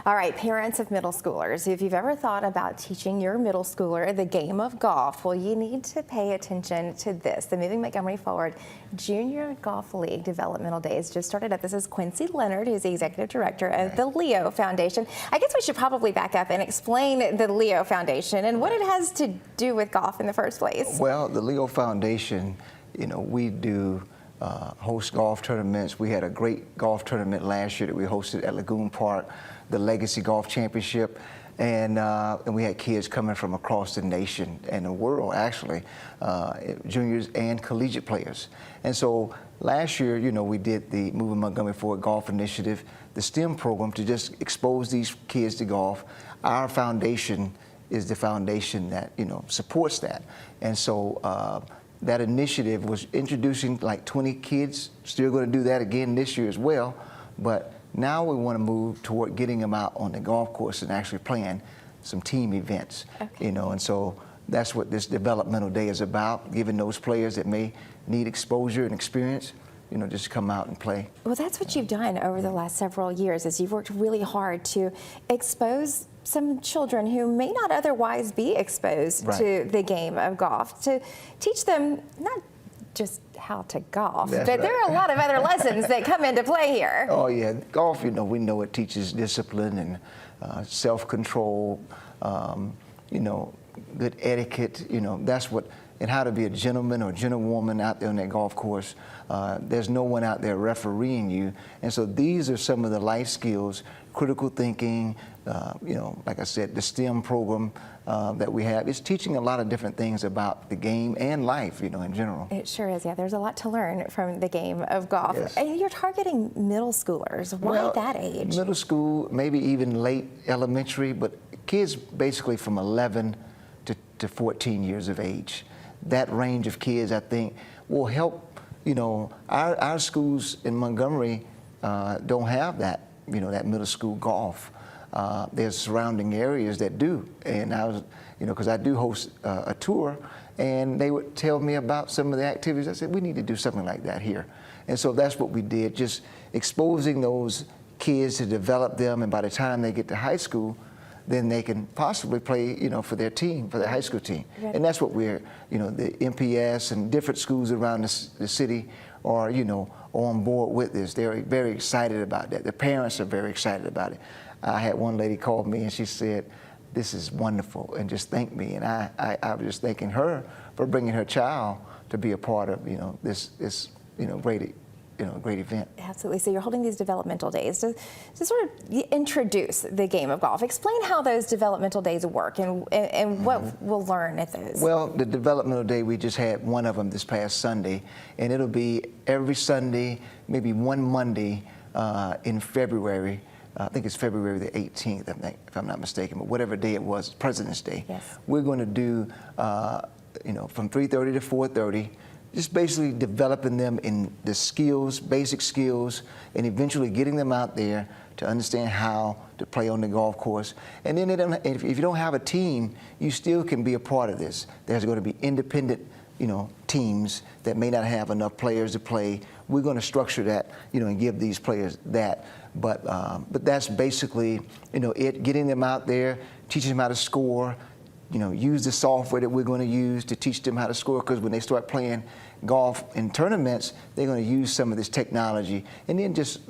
All right, parents of middle schoolers, if you've ever thought about teaching your middle schooler the game of golf, well, you need to pay attention to this. The Moving Montgomery Forward Junior Golf League Developmental Days just started up. This is Quincy Leonard, who's the executive director of the Leo Foundation. I guess we should probably back up and explain the Leo Foundation and what it has to do with golf in the first place. Well, the Leo Foundation, we do host golf tournaments. We had a great golf tournament last year that we hosted at Lagoon Park, the Legacy Golf Championship, and we had kids coming from across the nation and the world, actually, juniors and collegiate players. And so last year, we did the Moving Montgomery Forward Golf Initiative, the STEM program, to just expose these kids to golf. Our foundation is the foundation that supports that, and so that initiative was introducing like 20 kids. Still going to do that again this year as well, but now we want to move toward getting them out on the golf course and actually playing some team events. Okay. And so that's what this developmental day is about, giving those players that may need exposure and experience, just come out and play. Well, that's what you've done over the last several years, is you've worked really hard to expose some children who may not otherwise be exposed to the game of golf, to teach them not just how to golf, but there are a lot of other lessons that come into play here. Oh yeah, golf, we know it teaches discipline and self-control, good etiquette, that's what, and how to be a gentleman or gentlewoman out there on that golf course. There's no one out there refereeing you, and so these are some of the life skills, critical thinking, like I said, the STEM program that we have is teaching a lot of different things about the game and life, in general. It sure is, yeah. There's a lot to learn from the game of golf. Yes. And you're targeting middle schoolers. Why that age? Middle school, maybe even late elementary, but kids basically from 11 to 14 years of age. That range of kids, I think, will help. Our schools in Montgomery don't have that, that middle school golf. There's surrounding areas that do, and I was, because I do host a tour, and they would tell me about some of the activities. I said, we need to do something like that here. And so that's what we did, just exposing those kids to develop them, and by the time they get to high school, then they can possibly play, for their team, for their high school team. And that's what we're, the MPS and different schools around the city are, on board with this. They're very excited about that. The parents are very excited about it. I had one lady call me and she said, this is wonderful, and just thanked me. And I was just thanking her for bringing her child to be a part of, this great event. Absolutely. So you're holding these developmental days to sort of introduce the game of golf. Explain how those developmental days work and what we'll learn at those. Well, the developmental day, we just had one of them this past Sunday, and it'll be every Sunday, maybe one Monday in February. I think it's February the 18th, if I'm not mistaken, but whatever day it was, President's Day. Yes. We're going to do, from 3:30 to 4:30, just basically developing them in the skills, basic skills, and eventually getting them out there to understand how to play on the golf course. And then if you don't have a team, you still can be a part of this. There's going to be independent, teams that may not have enough players to play. We're going to structure that, and give these players that. But that's basically, getting them out there, teaching them how to score, use the software that we're going to use to teach them how to score, because when they start playing golf in tournaments, they're going to use some of this technology, and then just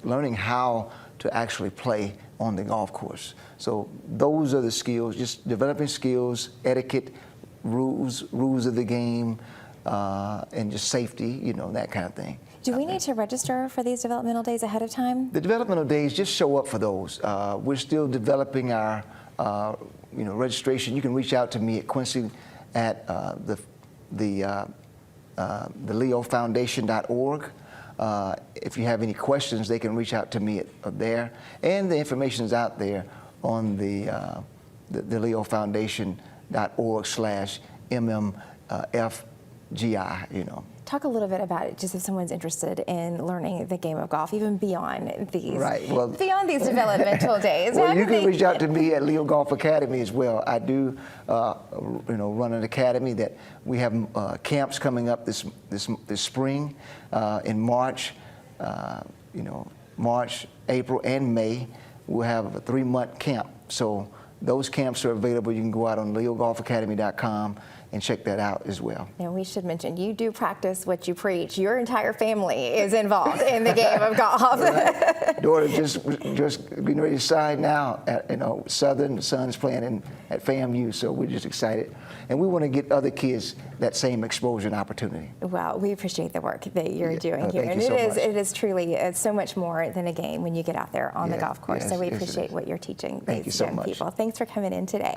learning how to actually play on the golf course. So those are the skills, just developing skills, etiquette, rules of the game, and just safety, that kind of thing. Do we need to register for these developmental days ahead of time? The developmental days, just show up for those. We're still developing our registration. You can reach out to me at Quincy at the leofoundation.org. If you have any questions, they can reach out to me there. And the information is out there on the leofoundation.org/MMFGI, Talk a little bit about it, just if someone's interested in learning the game of golf, even beyond these, beyond these developmental days. Well, you can reach out to me at Leo Golf Academy as well. I do, run an academy that we have camps coming up this spring in March, March, April, and May. we'll have a 3-month camp. So those camps are available. You can go out on leogolfacademy.com and check that out as well. Now, we should mention, you do practice what you preach. Your entire family is involved in the game of golf. Right. Daughter just getting ready to sign now at Southern. The son's playing at FAMU, so we're just excited. And we want to get other kids that same exposure and opportunity. Well, we appreciate the work that you're doing here. Thank And you so much. it is truly, it's so much more than a game when you get out there on the Yeah, golf course. yes, So we yes, it appreciate is. what you're teaching Thank you these so young much. people. Thanks for coming in today.